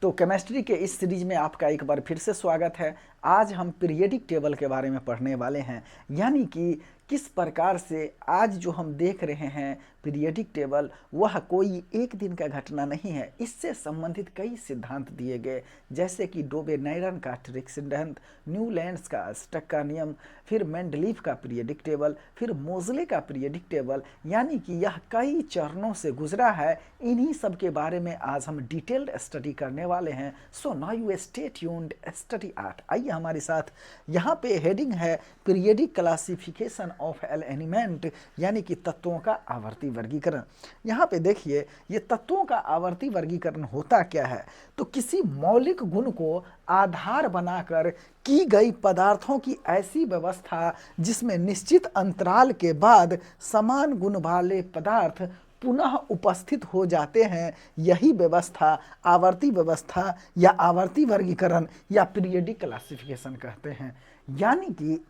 तो केमिस्ट्री के इस सीरीज में आपका एक बार फिर से स्वागत है। आज हम पीरियडिक टेबल के बारे में पढ़ने वाले हैं, यानी कि किस प्रकार से आज जो हम देख रहे हैं पीरियडिक टेबल वह कोई एक दिन का घटना नहीं है। इससे संबंधित कई सिद्धांत दिए गए, जैसे कि डोबे-नायरन का ट्रिक सिद्धांत, न्यूलैंड्स का अष्टक का नियम, फिर मेंडलीफ का पीरियडिक टेबल, फिर मोज़ले का पीरियडिक टेबल, यानी कि यह कई चरणों से गुजरा है। इन्हीं सब के बारे में आज हम डिटेल्ड स्टडी करने वाले हैं। So now you stay tuned, study art. आइए हमारे साथ। यहाँ पे हेडिंग है पीरियडिक क्लासिफिकेशन ऑफ एलिमेंट, यानी कि तत्वों का आवर्ती वर्गीकरण। यहाँ पे देखिए, ये तत्वों का आवर्ती वर्गीकरण होता क्या है। तो किसी मौलिक गुण को आधार बनाकर की गई पदार्थों की ऐसी व्यवस्था जिसमें निश्चित अंतराल के बाद समान गुण वाले पदार्थ पुनः उपस्थित हो जाते हैं, यही व्यवस्था आवर्ती व्यवस्था या आवर्ती वर्गीकरण या पीरियडिक क्लासिफिकेशन कहते हैं। यानी कि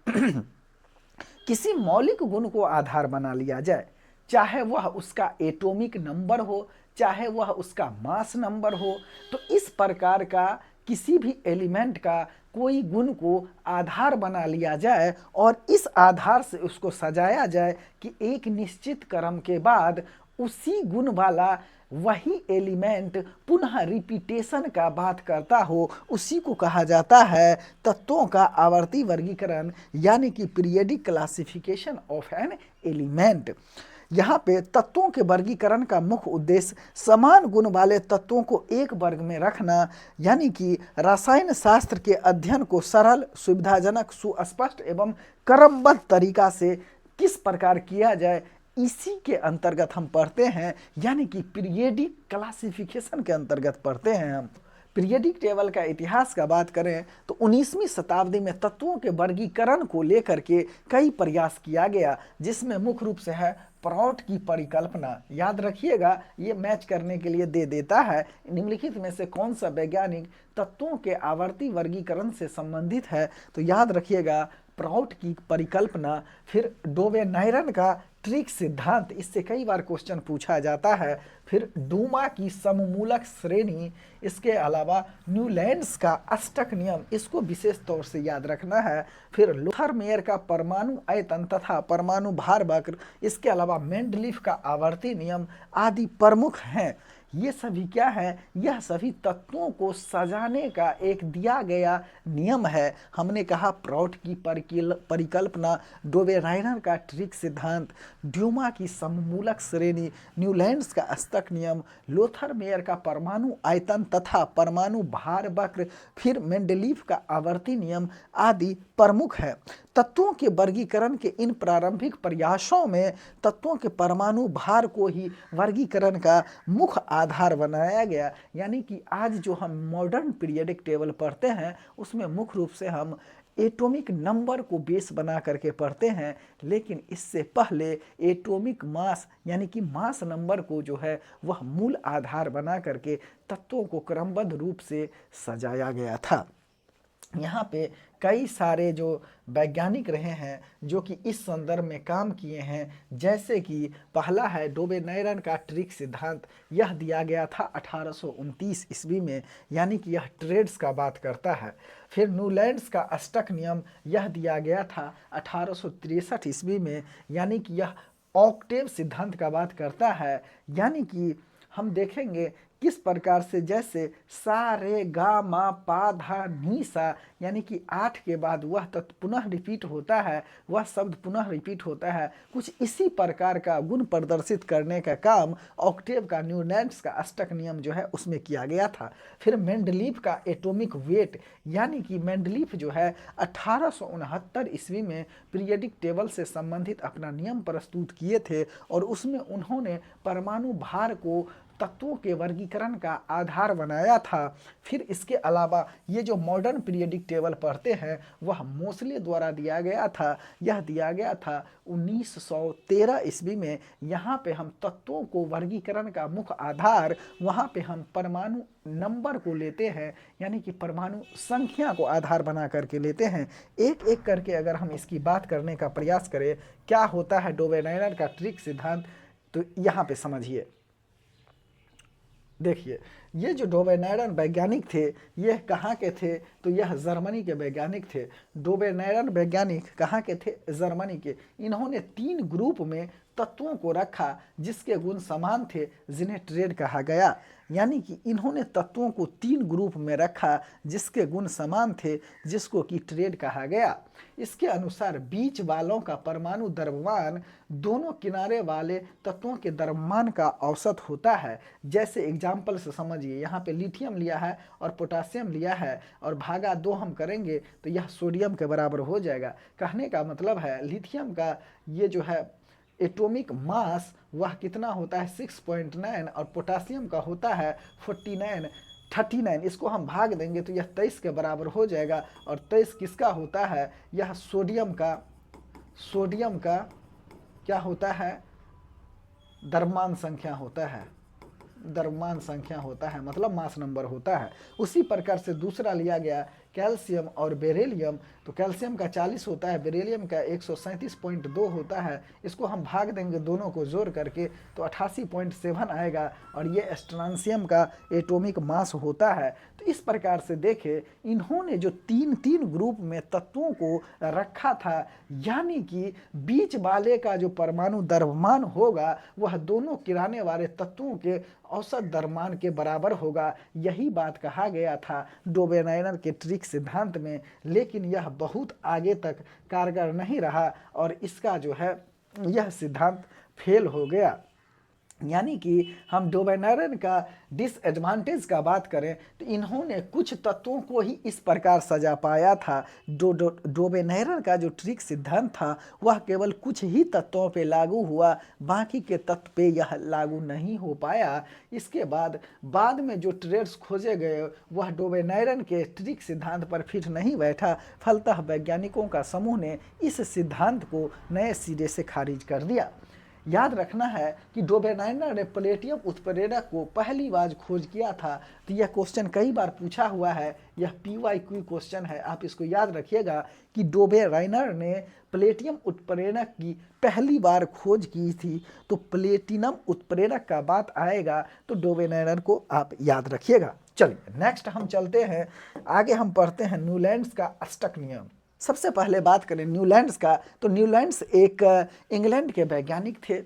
किसी मौलिक गुण को आधार बना लिया जाए, चाहे वह उसका एटॉमिक नंबर हो, चाहे वह उसका मास नंबर हो। तो इस प्रकार का किसी भी एलिमेंट का कोई गुण को आधार बना लिया जाए और इस आधार से उसको सजाया जाए कि एक निश्चित क्रम के बाद उसी गुण वाला वही एलिमेंट पुनः रिपीटेशन का बात करता हो, उसी को कहा जाता है तत्वों का आवर्ती वर्गीकरण, यानी कि periodic classification of an element. यहाँ पे तत्वों के वर्गीकरण का मुख्य उद्देश्य समान गुण वाले तत्वों को एक वर्ग में रखना, यानी कि रसायन शास्त्र के अध्ययन को सरल, सुविधाजनक, सुस्पष्ट एवं क्रमबद्ध तरीका से किस प्रकार किया जाए, इसी के अंतर्गत हम पढ़ते हैं, यानी कि पीरियडिक क्लासिफिकेशन के अंतर्गत पढ़ते हैं हम। पीरियडिक टेबल का इतिहास का बात करें तो 19वीं शताब्दी में तत्वों के वर्गीकरण को लेकर के कई प्रयास किया गया, जिसमें मुख्य रूप से है प्रॉट की परिकल्पना। याद रखिएगा, ये मैच करने के लिए दे देता है निम्नलिखित में से कौन सा वैज्ञानिक तत्वों के आवर्ती वर्गीकरण से संबंधित है। तो याद रखिएगा, प्रॉट की परिकल्पना, फिर डोबे-नायरन का ट्रिक सिद्धांत, इससे कई बार क्वेश्चन पूछा जाता है, फिर डूमा की सममूलक श्रेणी, इसके अलावा न्यूलैंड्स का अष्टक नियम, इसको विशेष तौर से याद रखना है, फिर लोथर-मेयर का परमाणु आयतन तथा परमाणु भार वक्र, इसके अलावा मेंडलीफ का आवर्ती नियम आदि प्रमुख हैं। ये सभी क्या है, यह सभी तत्वों को सजाने का एक दिया गया नियम है। हमने कहा प्रॉट की परिकल्पना, डोबे-नायरन का ट्रिक सिद्धांत, ड्यूमा की सममूलक श्रेणी, न्यूलैंड्स का अष्टक नियम, लोथर-मेयर का परमाणु आयतन तथा परमाणु भार वक्र, फिर मेंडलीफ का आवर्ती नियम आदि प्रमुख है। तत्वों के वर्गीकरण के इन प्रारंभिक प्रयासों में तत्वों के परमाणु भार को ही वर्गीकरण का मुख्य आधार बनाया गया, यानी कि आज जो हम मॉडर्न पीरियडिक टेबल पढ़ते हैं उसमें मुख्य रूप से हम एटॉमिक नंबर को बेस बना करके पढ़ते हैं, लेकिन इससे पहले एटॉमिक मास यानी कि मास नंबर को जो है वह मूल आधार बना करके तत्वों को क्रमबद्ध रूप से सजाया गया था। यहाँ पे कई सारे जो वैज्ञानिक रहे हैं जो कि इस संदर्भ में काम किए हैं, जैसे कि पहला है डोबे-नायरन का ट्रिक सिद्धांत। यह दिया गया था 1829 ईस्वी में, यानी कि यह ट्रेड्स का बात करता है। फिर न्यूलैंड्स का अष्टक नियम, यह दिया गया था 1863 ईस्वी में, यानी कि यह ऑक्टेव सिद्धांत का बात करता है। यानी कि हम देखेंगे किस प्रकार से, जैसे सा रे गा मा पा धा नी सा, यानी कि 8 के बाद वह तत्व पुनः रिपीट होता है, वह शब्द पुनः रिपीट होता है। कुछ इसी प्रकार का गुण प्रदर्शित करने का काम ऑक्टेव का न्यूलैंड्स का अष्टक नियम जो है उसमें किया गया था। फिर मेंडलीफ का एटॉमिक वेट, यानी कि मेंडलीफ जो है 1869 ईस्वी में पीरियडिक टेबल से संबंधित अपना नियम प्रस्तुत किए थे और उसमें उन्होंने परमाणु भार को तत्वों के वर्गीकरण का आधार बनाया था। फिर इसके अलावा ये जो मॉडर्न पीरियडिक टेबल पढ़ते हैं वह मोसले द्वारा दिया गया था। यह दिया गया था 1913 ईस्वी में। यहाँ पे हम तत्वों को वर्गीकरण का मुख्य आधार, वहाँ पे हम परमाणु नंबर को लेते हैं, यानी कि परमाणु संख्या को आधार बना करके लेते हैं। एक एक करके अगर हम इसकी बात करने का प्रयास करें, क्या होता है डोबे-नायरन का ट्रिक सिद्धांत, तो यहाँ पे समझिए। देखिए, ये जो डोबेनायरन वैज्ञानिक थे, ये कहाँ के थे? तो यह जर्मनी के वैज्ञानिक थे। डोबेनायरन वैज्ञानिक कहाँ के थे? जर्मनी के। इन्होंने 3 ग्रुप में तत्वों को रखा जिसके गुण समान थे, जिन्हें ट्रेड कहा गया। यानी कि इन्होंने तत्वों को 3 ग्रुप में रखा जिसके गुण समान थे, जिसको कि ट्रेड कहा गया। इसके अनुसार बीच वालों का परमाणु द्रव्यमान दोनों किनारे वाले तत्वों के द्रव्यमान का औसत होता है। जैसे एग्जाम्पल से समझिए, यहाँ पे लिथियम लिया है और पोटासियम लिया है और भागा 2 हम करेंगे तो यह सोडियम के बराबर हो जाएगा। कहने का मतलब है लिथियम का ये जो है एटॉमिक मास वह कितना होता है? 6.9 और पोटासियम का होता है 39। इसको हम भाग देंगे तो यह 23 के बराबर हो जाएगा। और 23 किसका होता है? यह सोडियम का क्या होता है? द्रव्यमान संख्या होता है। द्रव्यमान संख्या होता है मतलब मास नंबर होता है। उसी प्रकार से दूसरा लिया गया कैल्शियम और बेरिलियम। तो कैल्शियम का 40 होता है, बेरिलियम का 137.2 होता है। इसको हम भाग देंगे दोनों को जोड़ करके तो 88.7 आएगा और ये स्ट्रांसियम का एटॉमिक मास होता है। तो इस प्रकार से देखें, इन्होंने जो 3 ग्रुप में तत्वों को रखा था, यानी कि बीच वाले का जो परमाणु द्रव्यमान होगा वह दोनों किराने वाले तत्वों के औसत द्रव्यमान के बराबर होगा। यही बात कहा गया था डोबेनायरन के ट्रिक सिद्धांत में, लेकिन यह बहुत आगे तक कारगर नहीं रहा और इसका जो है यह सिद्धांत फेल हो गया। यानी कि हम डोबेनायरन का डिसएडवांटेज का बात करें तो इन्होंने कुछ तत्वों को ही इस प्रकार सजा पाया था। डोबेनायरन का जो ट्रिक सिद्धांत था वह केवल कुछ ही तत्वों पे लागू हुआ, बाकी के तत्व पे यह लागू नहीं हो पाया। इसके बाद में जो ट्रेड्स खोजे गए वह डोबेनायरन के ट्रिक सिद्धांत पर फिट नहीं बैठा। फलतः वैज्ञानिकों का समूह ने इस सिद्धांत को नए सिरे से खारिज कर दिया। याद रखना है कि डोबेनायरन ने प्लेटियम उत्प्रेरक को पहली बार खोज किया था। तो यह क्वेश्चन कई बार पूछा हुआ है, यह PYQ क्वेश्चन है, आप इसको याद रखिएगा कि डोबेनायरन ने प्लेटियम उत्प्रेरक की पहली बार खोज की थी। तो प्लेटिनम उत्प्रेरक का बात आएगा तो डोबेनायरन को आप याद रखिएगा। चलिए नेक्स्ट हम चलते हैं, आगे हम पढ़ते हैं न्यूलैंड्स का अष्टक नियम। सबसे पहले बात करें न्यूलैंड्स का, तो न्यूलैंड्स एक इंग्लैंड के वैज्ञानिक थे।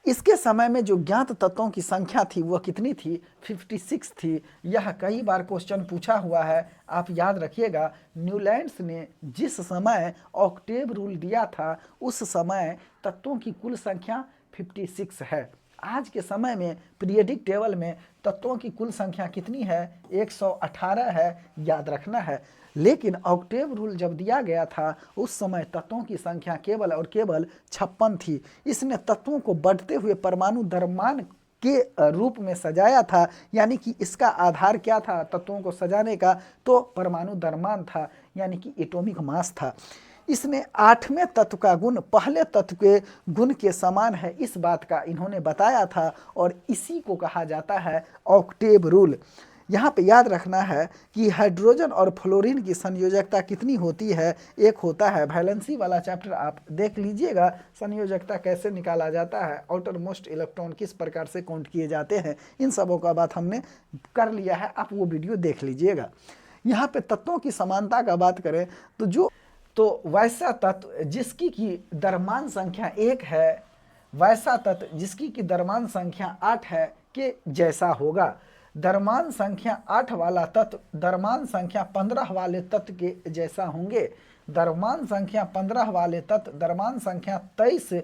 इसके समय में जो ज्ञात तत्वों की संख्या थी वह कितनी थी? 56 थी। यह कई बार क्वेश्चन पूछा हुआ है, आप याद रखिएगा। न्यूलैंड्स ने जिस समय ऑक्टेव रूल दिया था उस समय तत्वों की कुल संख्या 56 है। आज के समय में पीरियडिक टेबल में तत्वों की कुल संख्या कितनी है? 118 है, याद रखना है। लेकिन ऑक्टेव रूल जब दिया गया था उस समय तत्वों की संख्या केवल और केवल 56 थी। इसने तत्वों को बढ़ते हुए परमाणु द्रव्यमान के रूप में सजाया था। यानी कि इसका आधार क्या था तत्वों को सजाने का? तो परमाणु द्रव्यमान था, यानी कि एटॉमिक मास था। इसने 8वें तत्व का गुण पहले तत्व के गुण के समान है, इस बात का इन्होंने बताया था और इसी को कहा जाता है ऑक्टेव रूल। यहाँ पे याद रखना है कि हाइड्रोजन और फ्लोरीन की संयोजकता कितनी होती है? एक होता है। वैलेंसी वाला चैप्टर आप देख लीजिएगा, संयोजकता कैसे निकाला जाता है, आउटर मोस्ट इलेक्ट्रॉन किस प्रकार से काउंट किए जाते हैं, इन सबों का बात हमने कर लिया है, आप वो वीडियो देख लीजिएगा। यहाँ पे तत्वों की समानता का बात करें तो वैसा तत्व जिसकी की द्रव्यमान संख्या 1 है, वैसा तत्व जिसकी की द्रव्यमान संख्या 8 है के जैसा होगा। द्रव्यमान संख्या 8 वाला तत्व द्रव्यमान संख्या 15 वाले तत्व के जैसा होंगे। द्रव्यमान संख्या 15 वाले तत्व द्रव्यमान संख्या 23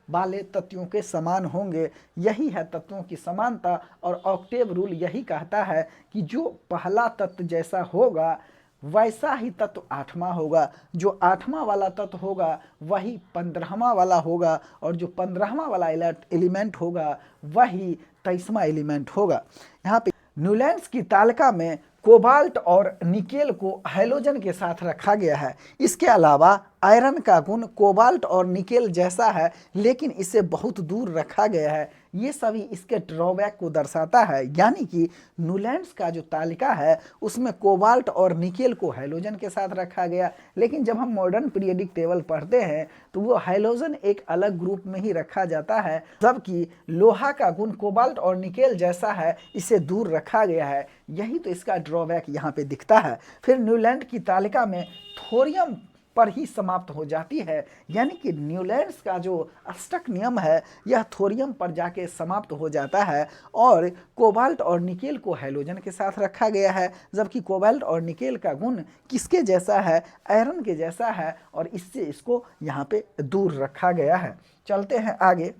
वाले तत्वों के समान होंगे। यही है तत्वों की समानता और ऑक्टेव रूल यही कहता है कि जो पहला तत्व जैसा होगा वैसा ही तत्व 8वां होगा, जो 8वां वाला तत्व होगा वही 15वां वाला होगा और जो 15वां वाला एलिमेंट होगा वही 23वां एलिमेंट होगा। यहाँ पे न्यूलैंड्स की तालिका में कोबाल्ट और निकेल को हैलोजन के साथ रखा गया है। इसके अलावा आयरन का गुण कोबाल्ट और निकेल जैसा है, लेकिन इसे बहुत दूर रखा गया है। ये सभी इसके ड्रॉबैक को दर्शाता है। यानी कि न्यूलैंड्स का जो तालिका है उसमें कोबाल्ट और निकेल को हैलोजन के साथ रखा गया, लेकिन जब हम मॉडर्न पीरियोडिक टेबल पढ़ते हैं तो वो हैलोजन एक अलग ग्रुप में ही रखा जाता है, जबकि लोहा का गुण कोबाल्ट और निकेल जैसा है, इसे दूर रखा गया है। यही तो इसका ड्रॉबैक यहाँ पे दिखता है। फिर न्यूलैंड की तालिका में थोरियम पर ही समाप्त हो जाती है, यानी कि न्यूलैंड्स का जो अष्टक नियम है यह थोरियम पर जाके समाप्त हो जाता है और कोबाल्ट और निकेल को हैलोजन के साथ रखा गया है, जबकि कोबाल्ट और निकेल का गुण किसके जैसा है, आयरन के जैसा है, और इससे इसको यहाँ पे दूर रखा गया है। चलते हैं आगे।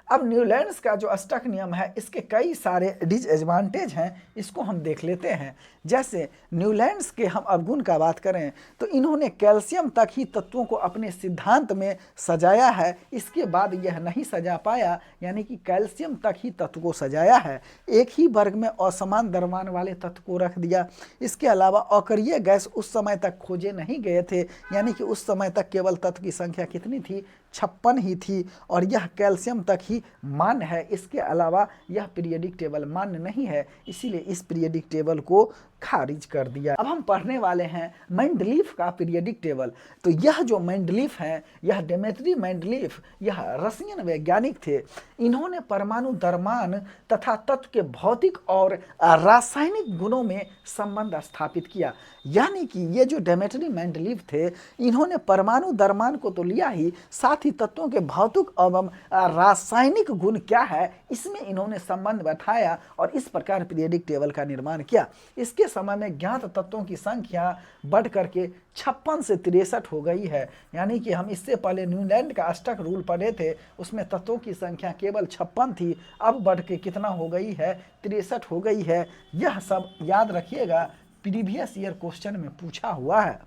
अब न्यूलैंड्स का जो अष्टक नियम है इसके कई सारे डिसएडवांटेज हैं, इसको हम देख लेते हैं। जैसे न्यूलैंड्स के हम अवगुण का बात करें तो इन्होंने कैल्शियम तक ही तत्वों को अपने सिद्धांत में सजाया है, इसके बाद यह नहीं सजा पाया, यानी कि कैल्शियम तक ही तत्व को सजाया है। एक ही वर्ग में असमान द्रव्यमान वाले तत्व को रख दिया। इसके अलावा अकरीय गैस उस समय तक खोजे नहीं गए थे, यानी कि उस समय तक केवल तत्व की संख्या कितनी थी, 56 ही थी, और यह कैल्शियम तक ही मान्य है। इसके अलावा यह पीरियोडिक टेबल मान्य नहीं है, इसीलिए इस पीरियोडिक टेबल को खारिज कर दिया। अब हम पढ़ने वाले हैं मेंडलीफ का पीरियोडिक टेबल। तो यह जो मेंडलीफ है, यह डेमेट्री मेंडलीफ, यह रशियन वैज्ञानिक थे। इन्होंने परमाणु द्रव्यमान तथा तत्व के भौतिक और रासायनिक गुणों में संबंध स्थापित किया। यानी कि ये जो डेमेट्री मेंडलीफ थे, इन्होंने परमाणु द्रव्यमान को तो लिया ही, साथ ही तत्वों के भौतिक एवं रासायनिक गुण क्या है इसमें इन्होंने संबंध बैठाया और इस प्रकार पीरियोडिक टेबल का निर्माण किया। इसके समय में ज्ञात तत्वों की संख्या बढ़ करके 56 से 63 हो गई है। यानी कि हम इससे पहले न्यूलैंड का अष्टक रूल पढ़े थे, उसमें तत्वों की संख्या केवल 56 थी, अब बढ़ के कितना हो गई है, 63 हो गई है। यह सब याद रखिएगा, प्रीवियस ईयर क्वेश्चन में पूछा हुआ है।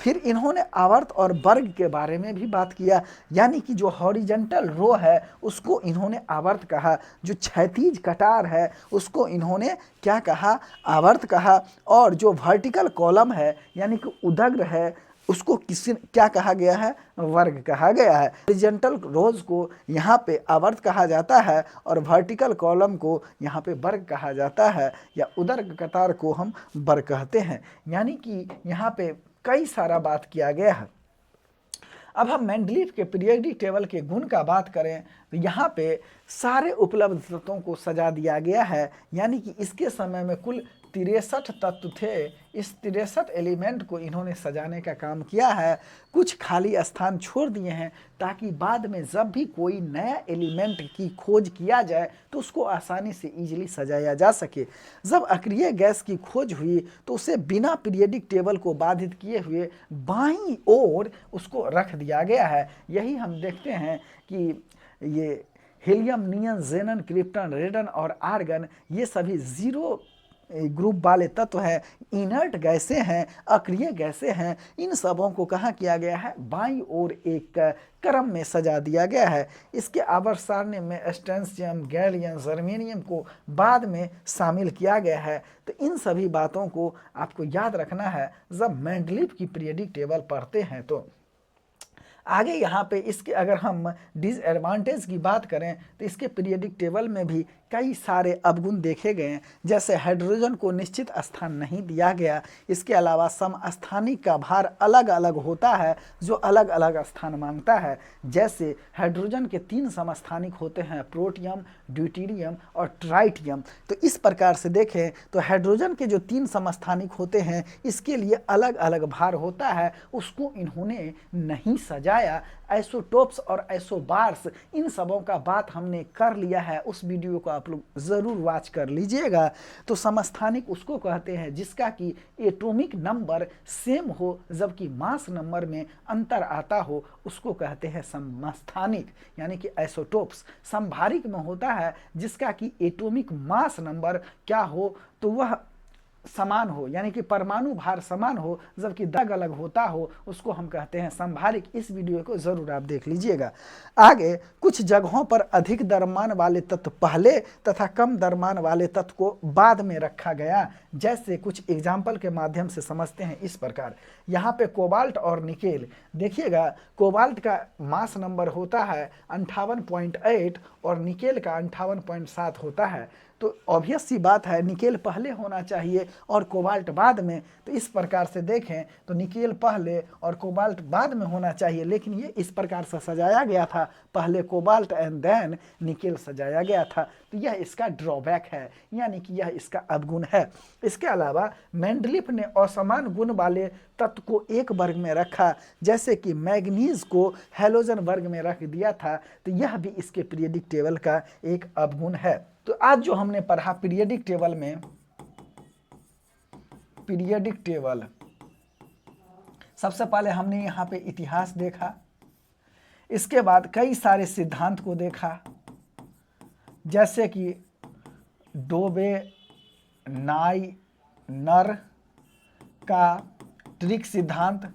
फिर इन्होंने आवर्त और वर्ग के बारे में भी बात किया। यानी कि जो हॉरिजेंटल रो है उसको इन्होंने आवर्त कहा, जो क्षैतिज कटार है उसको इन्होंने क्या कहा, आवर्त कहा, और जो वर्टिकल कॉलम है यानी कि उदग्र है उसको किसी क्या कहा गया है, वर्ग कहा गया है। हॉरिजेंटल रोज को यहाँ पे आवर्त कहा जाता है और वर्टिकल कॉलम को यहाँ पे वर्ग कहा जाता है, या उदग्र कतार को हम वर्ग कहते हैं। यानी कि यहाँ पे कई सारा बात किया गया है। अब हम मेंडलीफ के पीरियोडिक टेबल के गुण का बात करें तो यहाँ पे सारे उपलब्ध तत्वों को सजा दिया गया है। यानी कि इसके समय में कुल 63 तत्व थे। इस 63 एलिमेंट को इन्होंने सजाने का काम किया है। कुछ खाली स्थान छोड़ दिए हैं ताकि बाद में जब भी कोई नया एलिमेंट की खोज किया जाए तो उसको आसानी से इजीली सजाया जा सके। जब अक्रिय गैस की खोज हुई तो उसे बिना पीरियोडिक टेबल को बाधित किए हुए बाईं ओर उसको रख दिया गया है। यही हम देखते हैं कि ये हीलियम, नियन, जेनन, क्रिप्टन, रेडन और आर्गन ये सभी जीरो ग्रुप वाले तत्व हैं, इनर्ट गैसें हैं, अक्रिय गैसें हैं। इन सबों को कहाँ किया गया है, बाईं ओर एक क्रम में सजा दिया गया है। इसके आवर्त सारणी में स्ट्रोंशियम, गैलियम, जर्मेनियम को बाद में शामिल किया गया है। तो इन सभी बातों को आपको याद रखना है जब मेंडलीफ की पीरियोडिक टेबल पढ़ते हैं। तो आगे यहाँ पे इसके अगर हम डिसएडवांटेज की बात करें तो इसके पीरियोडिक टेबल में भी कई सारे अवगुण देखे गए हैं। जैसे हाइड्रोजन को निश्चित स्थान नहीं दिया गया। इसके अलावा समस्थानिक का भार अलग अलग होता है जो अलग अलग स्थान मांगता है। जैसे हाइड्रोजन के 3 समस्थानिक होते हैं, प्रोटियम, ड्यूटेरियम और ट्राइटियम। तो इस प्रकार से देखें तो हाइड्रोजन के जो 3 समस्थानिक होते हैं इसके लिए अलग अलग भार होता है, उसको इन्होंने नहीं सजाया। आइसोटोप्स और आइसोबार्स इन सबों का बात हमने कर लिया है, उस वीडियो को आप लोग ज़रूर वॉच कर लीजिएगा। तो समस्थानिक उसको कहते हैं जिसका कि एटॉमिक नंबर सेम हो जबकि मास नंबर में अंतर आता हो, उसको कहते हैं समस्थानिक यानी कि आइसोटोप्स। संभारिक में होता है जिसका कि एटॉमिक मास नंबर क्या हो, तो वह समान हो, यानी कि परमाणु भार समान हो जबकि अलग अलग होता हो, उसको हम कहते हैं संभारिक। इस वीडियो को जरूर आप देख लीजिएगा। आगे कुछ जगहों पर अधिक द्रव्यमान वाले तत्व पहले तथा कम द्रव्यमान वाले तत्व को बाद में रखा गया। जैसे कुछ एग्जाम्पल के माध्यम से समझते हैं इस प्रकार। यहाँ पे कोबाल्ट और निकेल देखिएगा, कोबाल्ट का मास नंबर होता है 58.8 और निकेल का 58.7 होता है। तो ऑब्वियस सी बात है निकेल पहले होना चाहिए और कोबाल्ट बाद में। तो इस प्रकार से देखें तो निकेल पहले और कोबाल्ट बाद में होना चाहिए, लेकिन ये इस प्रकार से सजाया गया था, पहले कोबाल्ट एंड देन निकेल सजाया गया था। तो यह इसका ड्रॉबैक है, यानी कि यह इसका अवगुण है। इसके अलावा मेंडलीफ ने असमान गुण वाले तत्व को एक वर्ग में रखा, जैसे कि मैग्नीज को हैलोजन वर्ग में रख दिया था। तो यह भी इसके पीरियोडिक टेबल का एक अवगुण है। तो आज जो हमने पढ़ा पीरियोडिक टेबल में, पीरियोडिक टेबल सबसे पहले हमने यहाँ पे इतिहास देखा, इसके बाद कई सारे सिद्धांत को देखा, जैसे कि डोबे नाइनर का ट्रिक सिद्धांत,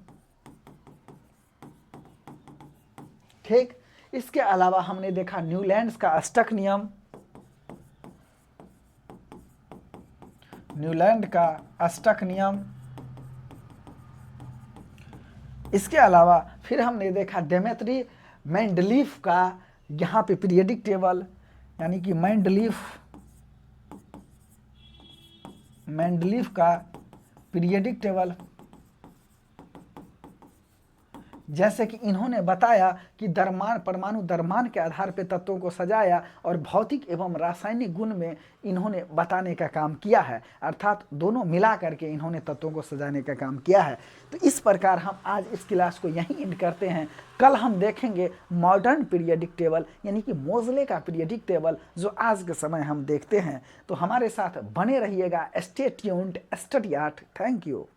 ठीक। इसके अलावा हमने देखा न्यूलैंड्स का अष्टक नियम, न्यूलैंड का अष्टक नियम। इसके अलावा फिर हमने देखा डेमेट्री मेंडलीफ का यहाँ पे पीरियोडिक टेबल, यानी कि मेंडलीफ का पीरियोडिक टेबल। जैसे कि इन्होंने बताया कि द्रव्यमान, परमाणु द्रव्यमान के आधार पर तत्वों को सजाया और भौतिक एवं रासायनिक गुण में इन्होंने बताने का काम किया है, अर्थात दोनों मिला करके इन्होंने तत्वों को सजाने का काम किया है। तो इस प्रकार हम आज इस क्लास को यहीं एंड करते हैं। कल हम देखेंगे मॉडर्न पीरियोडिक टेबल, यानी कि मोज़ले का पीरियोडिक टेबल, जो आज के समय हम देखते हैं। तो हमारे साथ बने रहिएगा। Stay tuned, study art. Thank you.